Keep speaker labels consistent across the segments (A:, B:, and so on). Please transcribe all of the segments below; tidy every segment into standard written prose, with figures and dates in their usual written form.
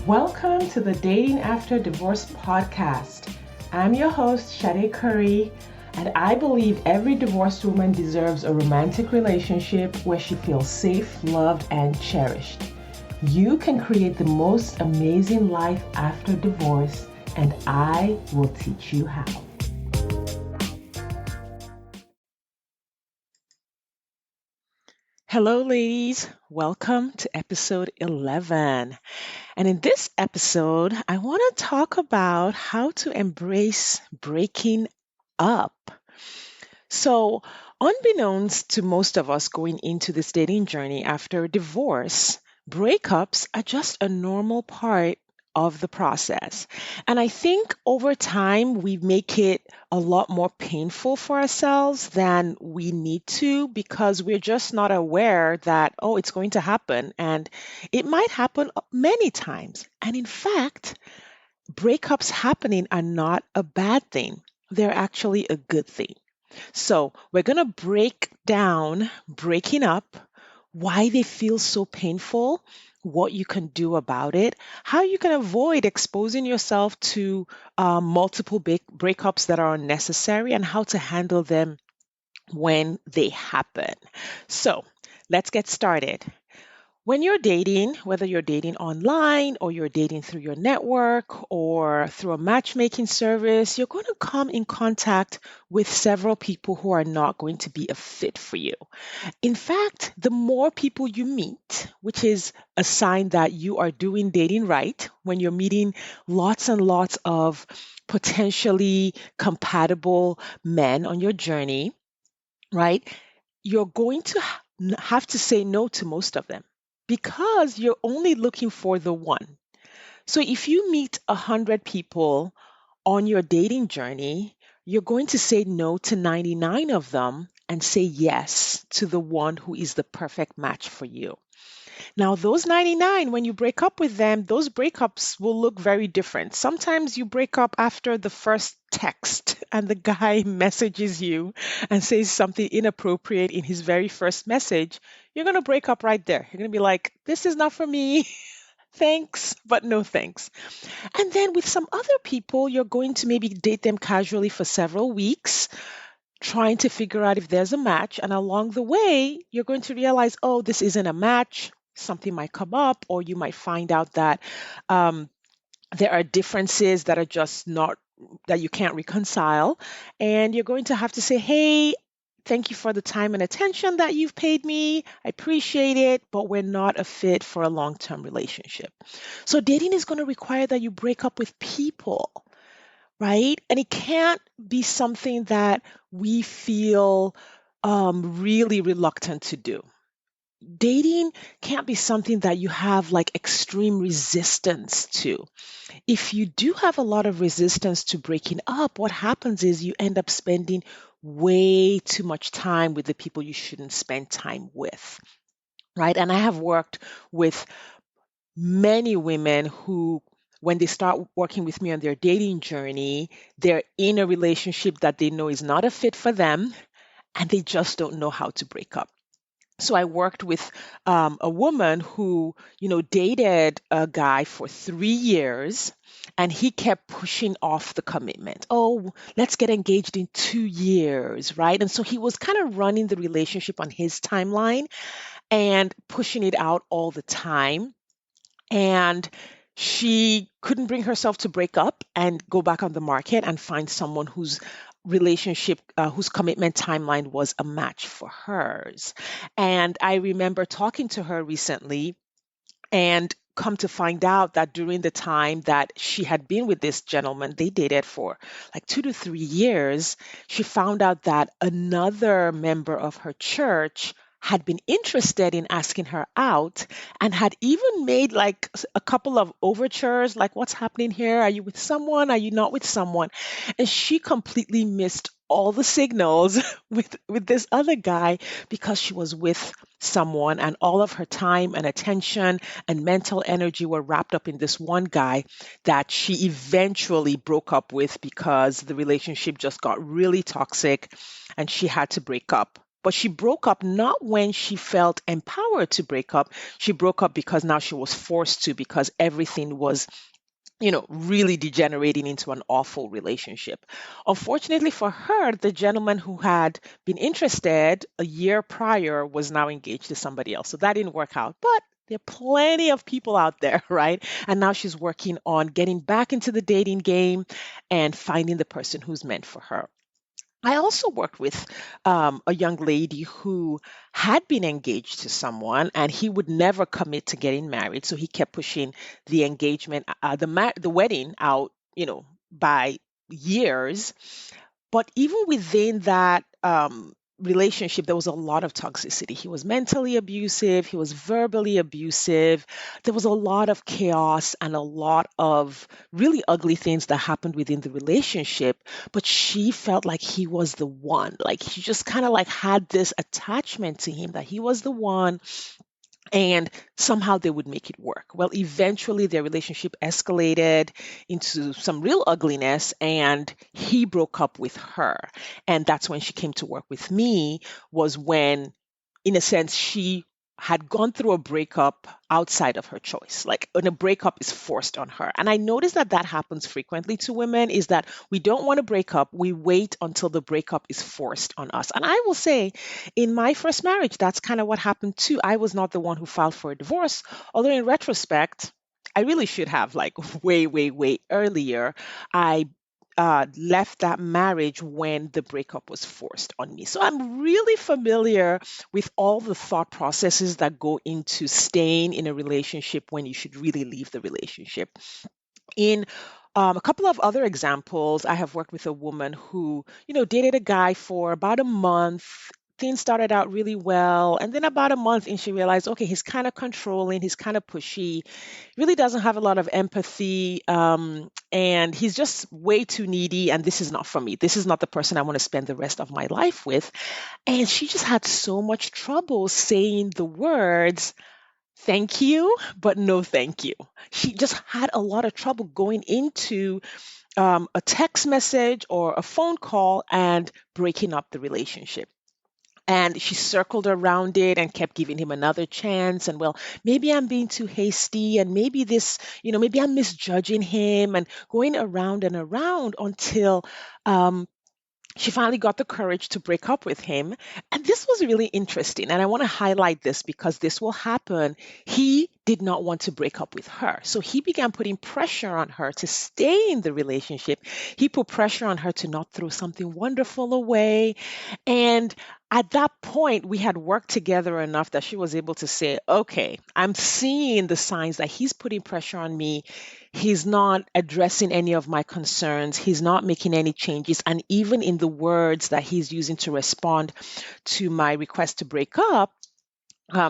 A: Welcome to the Dating After Divorce podcast. I'm your host, Shade Curry, and I believe every divorced woman deserves a romantic relationship where she feels safe, loved, and cherished. You can create the most amazing life after divorce, and I will teach you how. Hello, ladies. Welcome to episode 11. And in this episode, I want to talk about how to embrace breaking up. So, unbeknownst to most of us going into this dating journey after a divorce, breakups are just a normal part of the process. And I think over time, we make it a lot more painful for ourselves than we need to because we're just not aware that, oh, it's going to happen. And it might happen many times. And in fact, breakups happening are not a bad thing, they're actually a good thing. So, we're going to break down breaking up, why they feel so painful, what you can do about it, how you can avoid exposing yourself to multiple breakups that are unnecessary, and how to handle them when they happen. So, let's get started. When you're dating, whether you're dating online or you're dating through your network or through a matchmaking service, you're going to come in contact with several people who are not going to be a fit for you. In fact, the more people you meet, which is a sign that you are doing dating right, when you're meeting lots and lots of potentially compatible men on your journey, right? You're going to have to say no to most of them because you're only looking for the one. So if you meet 100 people on your dating journey, you're going to say no to 99 of them and say yes to the one who is the perfect match for you. Now, those 99, when you break up with them, those breakups will look very different. Sometimes you break up after the first text and the guy messages you and says something inappropriate in his very first message. You're going to break up right there. You're going to be like, this is not for me. Thanks, but no thanks. And then with some other people, you're going to maybe date them casually for several weeks, trying to figure out if there's a match. And along the way, you're going to realize, oh, this isn't a match. Something might come up, or you might find out that um, there are differences that are just not, that you can't reconcile. And you're going to have to say, hey, thank you for the time and attention that you've paid me. I appreciate it, but we're not a fit for a long term relationship. So, dating is going to require that you break up with people, right? And it can't be something that we feel really reluctant to do. Dating can't be something that you have like extreme resistance to. If you do have a lot of resistance to breaking up, what happens is you end up spending way too much time with the people you shouldn't spend time with, right? And I have worked with many women who, when they start working with me on their dating journey, they're in a relationship that they know is not a fit for them, and they just don't know how to break up. So I worked with a woman who, dated a guy for 3 years, and he kept pushing off the commitment. Oh, let's get engaged in 2 years, right? And so he was kind of running the relationship on his timeline and pushing it out all the time. And she couldn't bring herself to break up and go back on the market and find someone whose relationship, whose commitment timeline was a match for hers. And I remember talking to her recently and come to find out that during the time that she had been with this gentleman, they dated for like 2 to 3 years, she found out that another member of her church had been interested in asking her out and had even made like a couple of overtures, like, what's happening here? Are you with someone? Are you not with someone? And she completely missed all the signals with this other guy because she was with someone, and all of her time and attention and mental energy were wrapped up in this one guy that she eventually broke up with because the relationship just got really toxic and she had to break up But she broke up not when she felt empowered to break up. She broke up because now she was forced to, because everything was, really degenerating into an awful relationship. Unfortunately for her, the gentleman who had been interested a year prior was now engaged to somebody else. So that didn't work out. But there are plenty of people out there, right? And now she's working on getting back into the dating game and finding the person who's meant for her. I also worked with a young lady who had been engaged to someone, and he would never commit to getting married. So he kept pushing the engagement, the wedding out, by years. But even within that relationship, there was a lot of toxicity. He was mentally abusive, he was verbally abusive. There was a lot of chaos and a lot of really ugly things that happened within the relationship. But she felt like he was the one. Like she just kind of like had this attachment to him, that he was the one, and somehow they would make it work. Well, eventually their relationship escalated into some real ugliness, and he broke up with her. And that's when she came to work with me, was when, in a sense, she had gone through a breakup outside of her choice. Like when a breakup is forced on her. And I noticed that that happens frequently to women, is that we don't want to break up. We wait until the breakup is forced on us. And I will say, in my first marriage, that's kind of what happened too. I was not the one who filed for a divorce, although in retrospect, I really should have, like, way, way, way earlier. I left that marriage when the breakup was forced on me. So I'm really familiar with all the thought processes that go into staying in a relationship when you should really leave the relationship. In a couple of other examples, I have worked with a woman who, dated a guy for about a month. Things started out really well. And then about a month in, she realized, okay, he's kind of controlling, he's kind of pushy, really doesn't have a lot of empathy, and he's just way too needy. And this is not for me. This is not the person I want to spend the rest of my life with. And she just had so much trouble saying the words, thank you, but no thank you. She just had a lot of trouble going into a text message or a phone call and breaking up the relationship. And she circled around it and kept giving him another chance. And, well, maybe I'm being too hasty, and maybe this, maybe I'm misjudging him, and going around and around until um, she finally got the courage to break up with him. And this was really interesting. And I want to highlight this because this will happen. He did not want to break up with her. So he began putting pressure on her to stay in the relationship. He put pressure on her to not throw something wonderful away. And at that point, we had worked together enough that she was able to say, okay, I'm seeing the signs that he's putting pressure on me. He's not addressing any of my concerns. He's not making any changes. And even in the words that he's using to respond to my request to break up,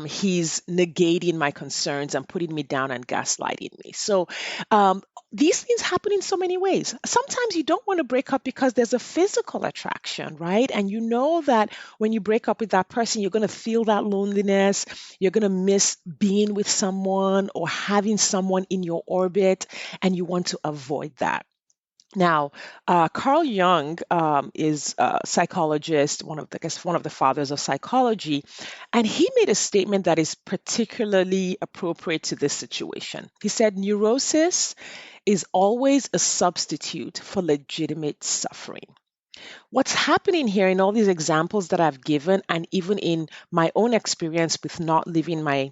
A: he's negating my concerns and putting me down and gaslighting me. So these things happen in so many ways. Sometimes you don't want to break up because there's a physical attraction, right? And you know that when you break up with that person, you're going to feel that loneliness. You're going to miss being with someone or having someone in your orbit, and you want to avoid that. Now, Carl Jung is a psychologist, one of the fathers of psychology, and he made a statement that is particularly appropriate to this situation. He said, neurosis is always a substitute for legitimate suffering. What's happening here in all these examples that I've given, and even in my own experience with not living my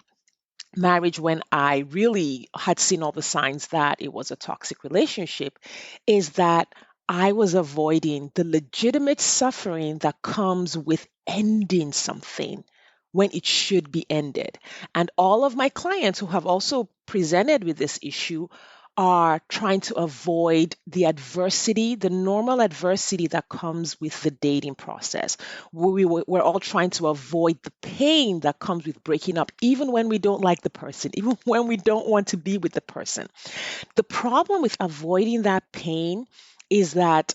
A: marriage when I really had seen all the signs that it was a toxic relationship, is that I was avoiding the legitimate suffering that comes with ending something when it should be ended. And all of my clients who have also presented with this issue are trying to avoid the adversity, the normal adversity that comes with the dating process. We're all trying to avoid the pain that comes with breaking up, even when we don't like the person, even when we don't want to be with the person. The problem with avoiding that pain is that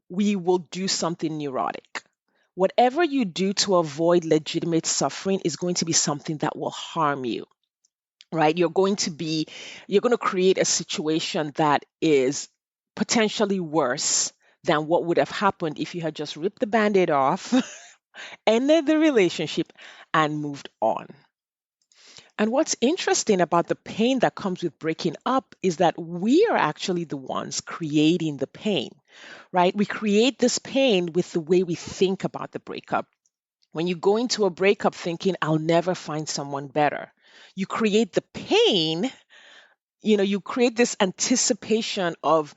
A: we will do something neurotic. Whatever you do to avoid legitimate suffering is going to be something that will harm you, right? You're going to create a situation that is potentially worse than what would have happened if you had just ripped the band-aid off, ended the relationship, and moved on. And what's interesting about the pain that comes with breaking up is that we are actually the ones creating the pain, right? We create this pain with the way we think about the breakup. When you go into a breakup thinking, I'll never find someone better, you create the pain. You create this anticipation of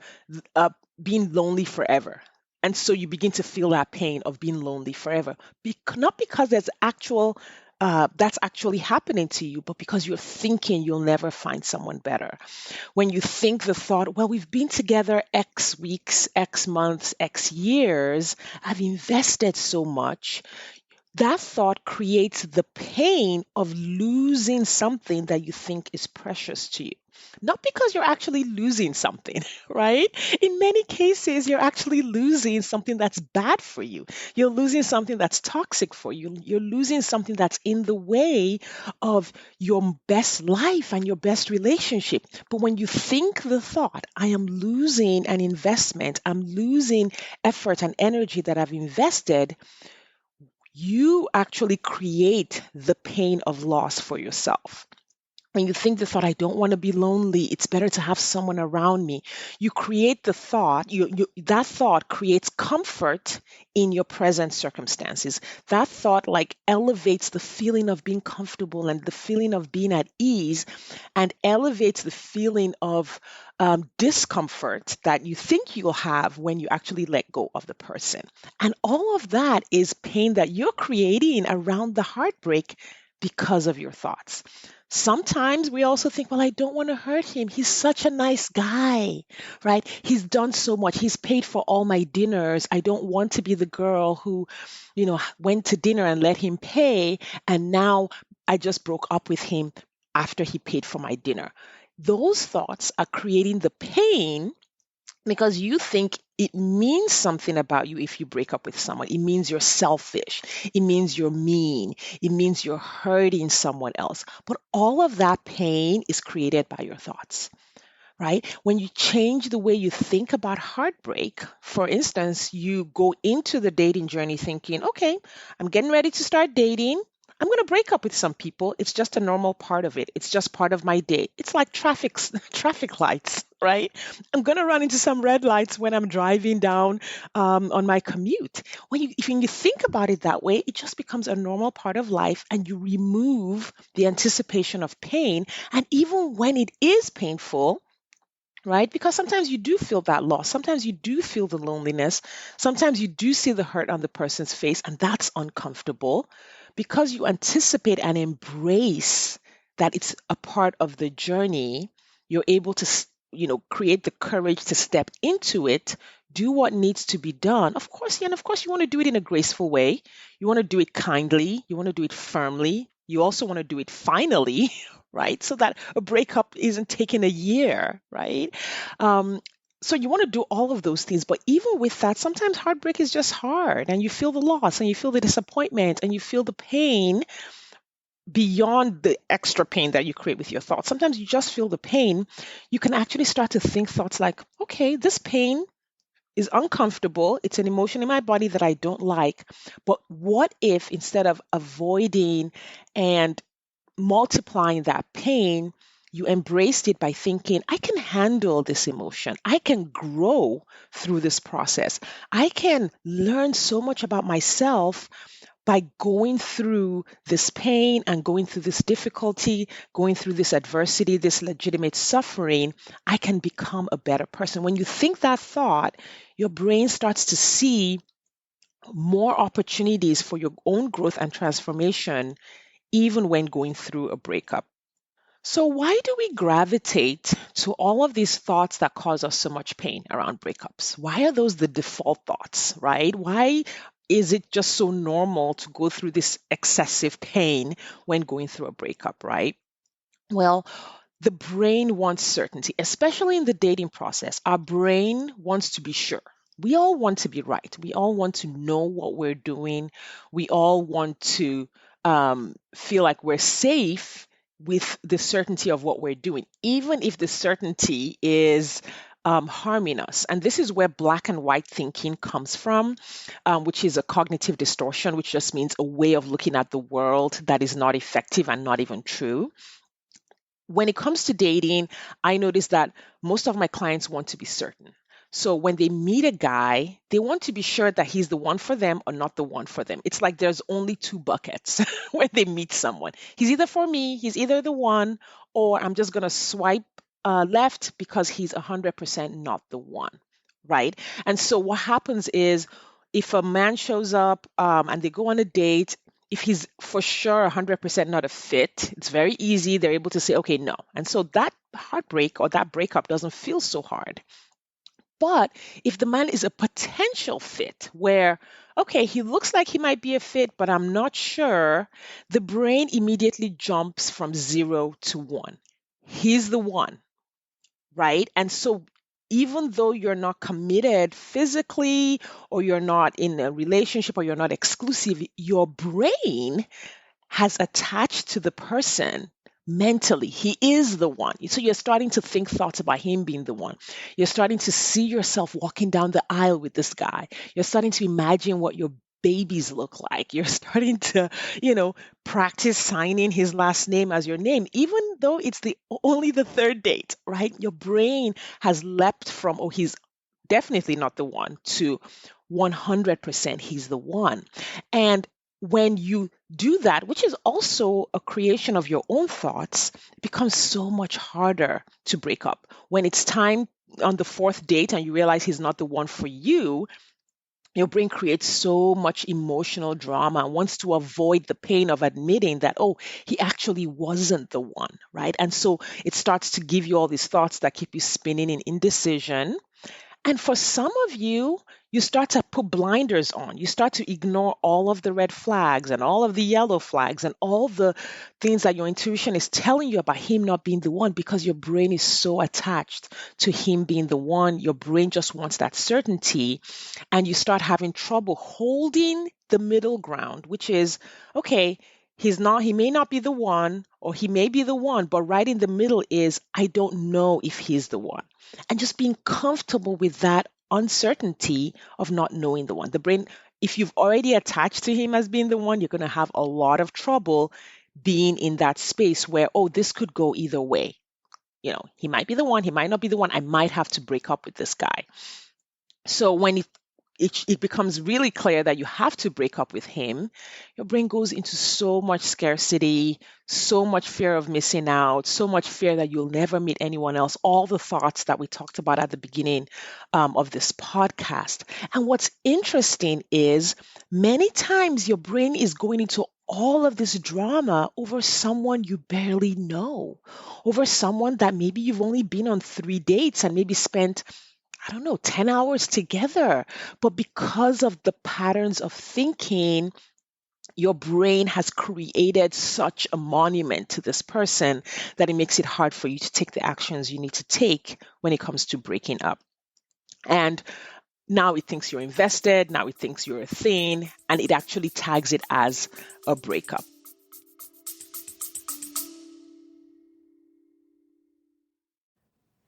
A: uh, being lonely forever. And so you begin to feel that pain of being lonely forever. Not because that's actually happening to you, but because you're thinking you'll never find someone better. When you think the thought, well, we've been together X weeks, X months, X years, I've invested so much, that thought creates the pain of losing something that you think is precious to you. Not because you're actually losing something, right? In many cases, you're actually losing something that's bad for you. You're losing something that's toxic for you. You're losing something that's in the way of your best life and your best relationship. But when you think the thought, I am losing an investment, I'm losing effort and energy that I've invested, you actually create the pain of loss for yourself. When you think the thought, I don't want to be lonely, it's better to have someone around me, you create the thought, that thought creates comfort in your present circumstances. That thought like elevates the feeling of being comfortable and the feeling of being at ease, and elevates the feeling of discomfort that you think you'll have when you actually let go of the person. And all of that is pain that you're creating around the heartbreak because of your thoughts. Sometimes we also think, well, I don't want to hurt him. He's such a nice guy, right? He's done so much. He's paid for all my dinners. I don't want to be the girl who, went to dinner and let him pay. And now I just broke up with him after he paid for my dinner. Those thoughts are creating the pain because you think it means something about you if you break up with someone. It means you're selfish. It means you're mean. It means you're hurting someone else. But all of that pain is created by your thoughts, right? When you change the way you think about heartbreak, for instance, you go into the dating journey thinking, okay, I'm getting ready to start dating. I'm going to break up with some people. It's just a normal part of it. It's just part of my day. It's like traffic lights, right? I'm going to run into some red lights when I'm driving down on my commute. When you think about it that way, it just becomes a normal part of life, and you remove the anticipation of pain. And even when it is painful, right? Because sometimes you do feel that loss. Sometimes you do feel the loneliness. Sometimes you do see the hurt on the person's face, and that's uncomfortable. Because you anticipate and embrace that it's a part of the journey, you're able to, create the courage to step into it, do what needs to be done. Of course, yeah, and of course, you want to do it in a graceful way. You want to do it kindly. You want to do it firmly. You also want to do it finally, right? So that a breakup isn't taking a year, right? Um, so you want to do all of those things, but even with that, sometimes heartbreak is just hard, and you feel the loss, and you feel the disappointment, and you feel the pain beyond the extra pain that you create with your thoughts. Sometimes you just feel the pain. You can actually start to think thoughts like, okay, this pain is uncomfortable. It's an emotion in my body that I don't like. But what if instead of avoiding and multiplying that pain, you embraced it by thinking, I can handle this emotion. I can grow through this process. I can learn so much about myself by going through this pain and going through this difficulty, going through this adversity, this legitimate suffering. I can become a better person. When you think that thought, your brain starts to see more opportunities for your own growth and transformation, even when going through a breakup. So, why do we gravitate to all of these thoughts that cause us so much pain around breakups? Why are those the default thoughts, right? Why is it just so normal to go through this excessive pain when going through a breakup, right? Well, the brain wants certainty, especially in the dating process. Our brain wants to be sure. We all want to be right. We all want to know what we're doing. We all want to feel like we're safe with the certainty of what we're doing, even if the certainty is harming us. And this is where black and white thinking comes from, which is a cognitive distortion, which just means a way of looking at the world that is not effective and not even true. When it comes to dating, I notice that most of my clients want to be certain. So when they meet a guy, they want to be sure that he's the one for them or not the one for them. It's like there's only two buckets when they meet someone. He's either for me, he's either the one, or I'm just going to swipe left because he's 100% not the one, right? And so what happens is if a man shows up and they go on a date, if he's for sure 100% not a fit, it's very easy. They're able to say, okay, no. And so that heartbreak or that breakup doesn't feel so hard. But if the man is a potential fit where, okay, he looks like he might be a fit, but I'm not sure, the brain immediately jumps from 0 to 1. He's the one, right? And so even though you're not committed physically or you're not in a relationship or you're not exclusive, your brain has attached to the person mentally. He is the one. So you're starting to think thoughts about him being the one. You're starting to see yourself walking down the aisle with this guy. You're starting to imagine what your babies look like. You're starting to, practice signing his last name as your name, even though it's only the third date, right? Your brain has leapt from, oh, he's definitely not the one to 100% he's the one. And when you do that, which is also a creation of your own thoughts, it becomes so much harder to break up. When it's time on the fourth date and you realize he's not the one for you, your brain creates so much emotional drama and wants to avoid the pain of admitting that, oh, he actually wasn't the one, right? And so it starts to give you all these thoughts that keep you spinning in indecision. And for some of you, you start to put blinders on. You start to ignore all of the red flags and all of the yellow flags and all the things that your intuition is telling you about him not being the one because your brain is so attached to him being the one. Your brain just wants that certainty. And you start having trouble holding the middle ground, which is, okay, he may not be the one, or he may be the one, but right in the middle is, I don't know if he's the one. And just being comfortable with that uncertainty of not knowing the one. The brain, if you've already attached to him as being the one, you're going to have a lot of trouble being in that space where, oh, this could go either way. He might be the one, he might not be the one. I might have to break up with this guy. So when it becomes really clear that you have to break up with him, your brain goes into so much scarcity, so much fear of missing out, so much fear that you'll never meet anyone else, all the thoughts that we talked about at the beginning of this podcast. And what's interesting is many times your brain is going into all of this drama over someone you barely know, over someone that maybe you've only been on 3 dates and maybe spent 10 hours together. But because of the patterns of thinking, your brain has created such a monument to this person that it makes it hard for you to take the actions you need to take when it comes to breaking up. And now it thinks you're invested, now it thinks you're a thing, and it actually tags it as a breakup.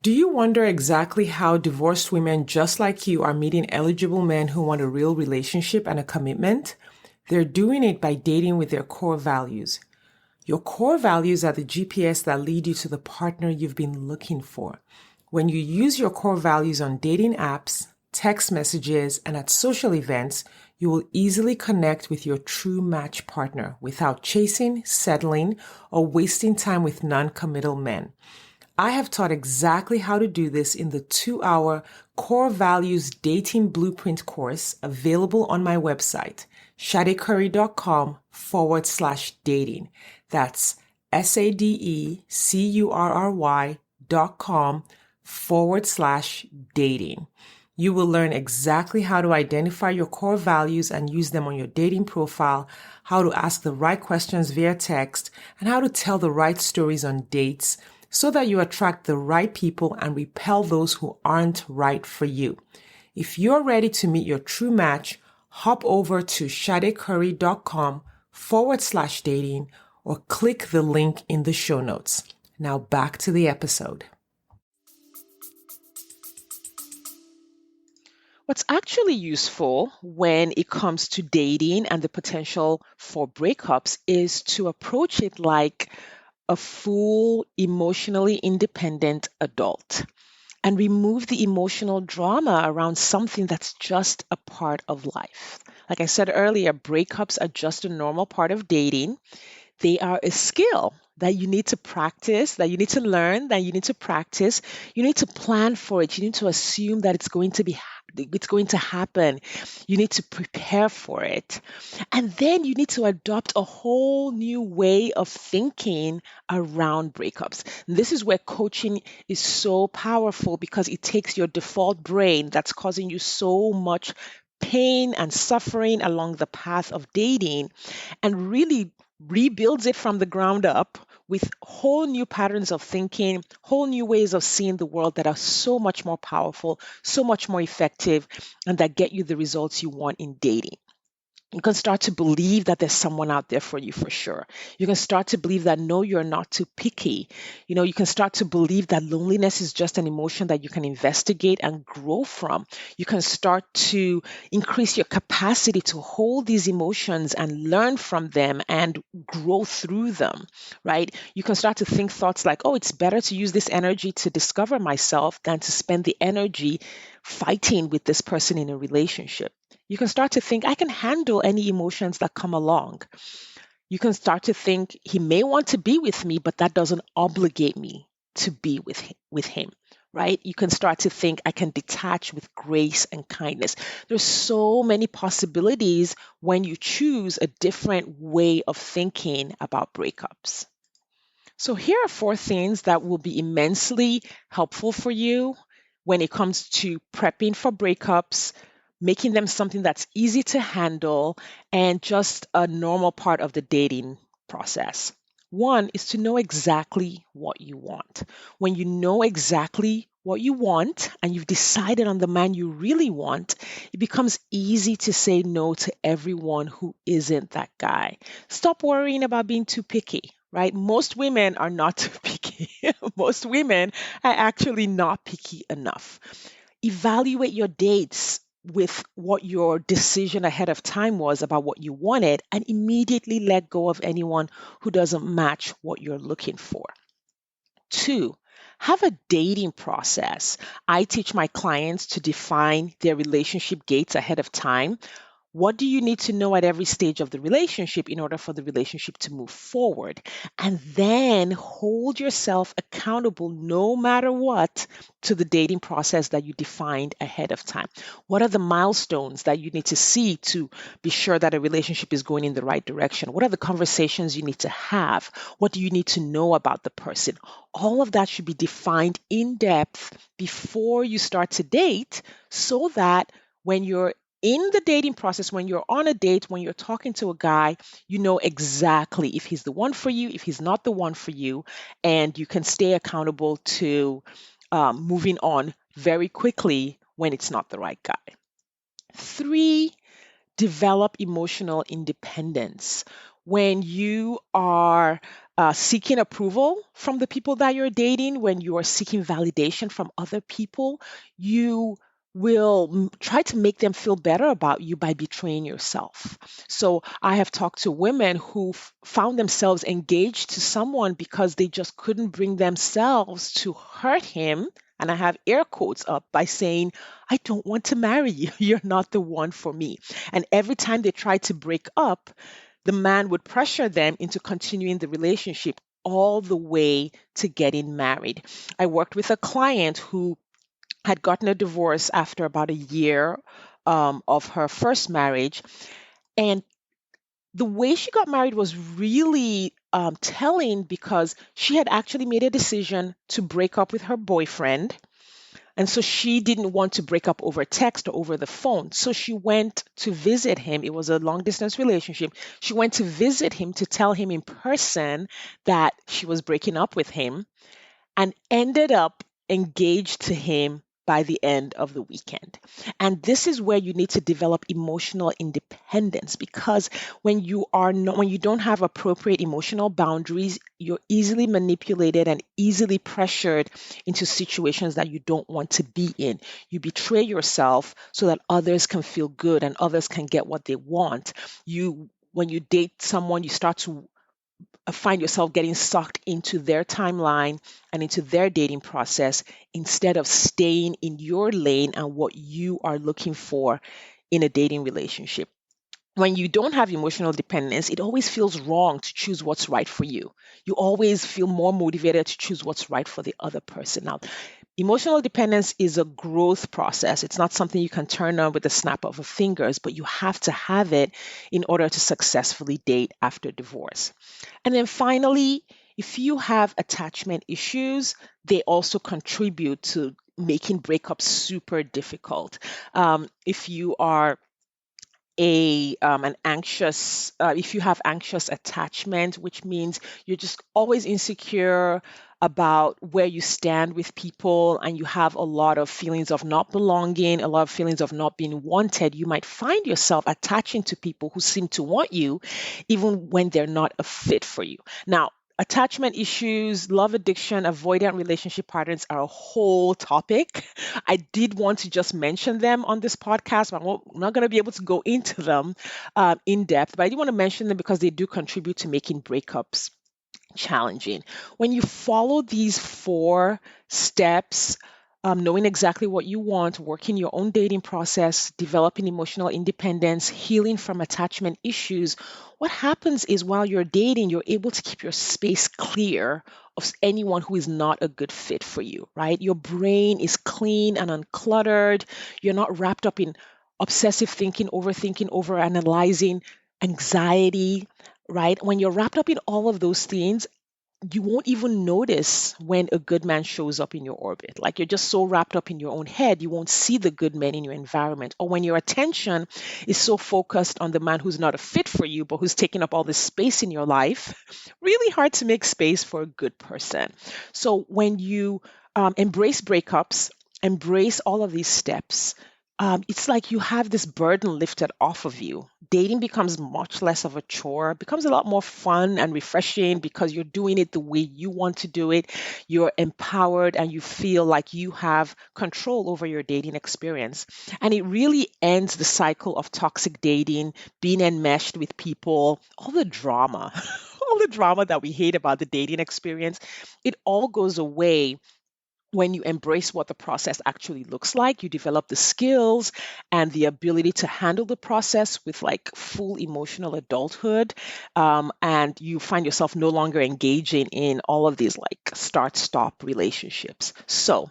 B: Do you wonder exactly how divorced women just like you are meeting eligible men who want a real relationship and a commitment? They're doing it by dating with their core values. Your core values are the GPS that lead you to the partner you've been looking for. When you use your core values on dating apps, text messages, and at social events, you will easily connect with your true match partner without chasing, settling, or wasting time with non-committal men. I have taught exactly how to do this in the 2-hour Core Values Dating Blueprint course available on my website, shadecurry.com/dating. That's SADECURRY.com/dating. You will learn exactly how to identify your core values and use them on your dating profile, how to ask the right questions via text, and how to tell the right stories on dates, so that you attract the right people and repel those who aren't right for you. If you're ready to meet your true match, hop over to shadecurry.com/dating or click the link in the show notes. Now back to the episode.
A: What's actually useful when it comes to dating and the potential for breakups is to approach it like a full, emotionally independent adult and remove the emotional drama around something that's just a part of life. Like I said earlier, breakups are just a normal part of dating. They are a skill that you need to practice, that you need to learn, that you need to practice. You need to plan for it. You need to assume that it's going to happen. You need to prepare for it. And then you need to adopt a whole new way of thinking around breakups. And this is where coaching is so powerful because it takes your default brain that's causing you so much pain and suffering along the path of dating and really rebuilds it from the ground up with whole new patterns of thinking, whole new ways of seeing the world that are so much more powerful, so much more effective, and that get you the results you want in dating. You can start to believe that there's someone out there for you for sure. You can start to believe that no, you're not too picky. You can start to believe that loneliness is just an emotion that you can investigate and grow from. You can start to increase your capacity to hold these emotions and learn from them and grow through them, right? You can start to think thoughts like, oh, it's better to use this energy to discover myself than to spend the energy fighting with this person in a relationship. You can start to think, I can handle any emotions that come along. You can start to think, he may want to be with me, but that doesn't obligate me to be with him, right? You can start to think, I can detach with grace and kindness. There's so many possibilities when you choose a different way of thinking about breakups. So, here are four things that will be immensely helpful for you when it comes to prepping for breakups, making them something that's easy to handle, and just a normal part of the dating process. One is to know exactly what you want. When you know exactly what you want and you've decided on the man you really want, it becomes easy to say no to everyone who isn't that guy. Stop worrying about being too picky, right? Most women are not too picky. Most women are actually not picky enough. Evaluate your dates with what your decision ahead of time was about what you wanted and immediately let go of anyone who doesn't match what you're looking for. Two, have a dating process. I teach my clients to define their relationship gates ahead of time. What do you need to know at every stage of the relationship in order for the relationship to move forward? And then hold yourself accountable no matter what to the dating process that you defined ahead of time. What are the milestones that you need to see to be sure that a relationship is going in the right direction? What are the conversations you need to have? What do you need to know about the person? All of that should be defined in depth before you start to date so that when you're in the dating process, when you're on a date, when you're talking to a guy, you know exactly if he's the one for you, if he's not the one for you, and you can stay accountable to moving on very quickly when it's not the right guy. Three, develop emotional independence. When you are seeking approval from the people that you're dating, when you are seeking validation from other people, you will try to make them feel better about you by betraying yourself. So I have talked to women who found themselves engaged to someone because they just couldn't bring themselves to hurt him. And I have air quotes up by saying, I don't want to marry you. You're not the one for me. And every time they tried to break up, the man would pressure them into continuing the relationship all the way to getting married. I worked with a client who had gotten a divorce after about a year of her first marriage. And the way she got married was really telling because she had actually made a decision to break up with her boyfriend, and so she didn't want to break up over text or over the phone. So she went to visit him. It was a long distance relationship. She went to visit him to tell him in person that she was breaking up with him and ended up engaged to him by the end of the weekend. And this is where you need to develop emotional independence, because when you don't have appropriate emotional boundaries, you're easily manipulated and easily pressured into situations that you don't want to be in. You betray yourself so that others can feel good and others can get what they want. When you date someone, you start to find yourself getting sucked into their timeline and into their dating process instead of staying in your lane and what you are looking for in a dating relationship. When you don't have emotional dependence, it always feels wrong to choose what's right for you. You always feel more motivated to choose what's right for the other person. Now, emotional dependence is a growth process. It's not something you can turn on with the snap of a fingers, but you have to have it in order to successfully date after divorce. And then finally, if you have attachment issues, they also contribute to making breakups super difficult. If you are an anxious if you have anxious attachment, which means you're just always insecure about where you stand with people, and you have a lot of feelings of not belonging, a lot of feelings of not being wanted, you might find yourself attaching to people who seem to want you even when they're not a fit for you. Now, attachment issues, love addiction, avoidant relationship patterns are a whole topic. I did want to just mention them on this podcast, but I'm not going to be able to go into them in depth. But I do want to mention them because they do contribute to making breakups challenging. When you follow these 4 steps, knowing exactly what you want, working your own dating process, developing emotional independence, healing from attachment issues, what happens is while you're dating, you're able to keep your space clear of anyone who is not a good fit for you, right? Your brain is clean and uncluttered. You're not wrapped up in obsessive thinking, overthinking, overanalyzing, anxiety, right? When you're wrapped up in all of those things, you won't even notice when a good man shows up in your orbit. Like, you're just so wrapped up in your own head, you won't see the good men in your environment. Or when your attention is so focused on the man who's not a fit for you, but who's taking up all this space in your life, really hard to make space for a good person. So when you embrace breakups, embrace all of these steps, it's like you have this burden lifted off of you. Dating becomes much less of a chore, becomes a lot more fun and refreshing because you're doing it the way you want to do it. You're empowered and you feel like you have control over your dating experience. And it really ends the cycle of toxic dating, being enmeshed with people, all the drama, all the drama that we hate about the dating experience. It all goes away when you embrace what the process actually looks like. You develop the skills and the ability to handle the process with like full emotional adulthood. And you find yourself no longer engaging in all of these like start stop relationships. So,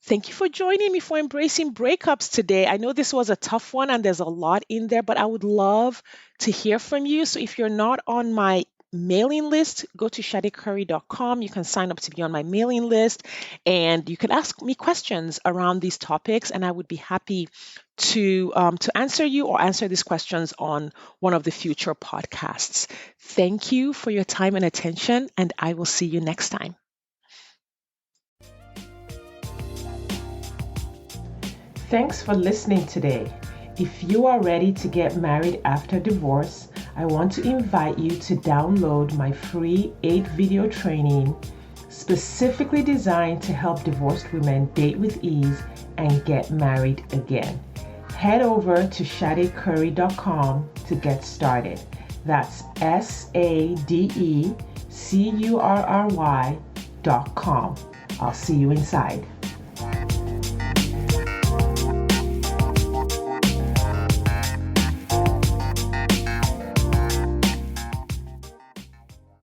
A: thank you for joining me for Embracing Breakups today. I know this was a tough one and there's a lot in there, but I would love to hear from you. So if you're not on my mailing list, go to shadicurry.com. You can sign up to be on my mailing list and you can ask me questions around these topics, and I would be happy to answer you or answer these questions on one of the future podcasts. Thank you for your time and attention, and I will see you next time.
B: Thanks for listening today. If you are ready to get married after divorce, I want to invite you to download my free 8-video training specifically designed to help divorced women date with ease and get married again. Head over to shadicurry.com to get started. That's SADECURRY.com. I'll see you inside.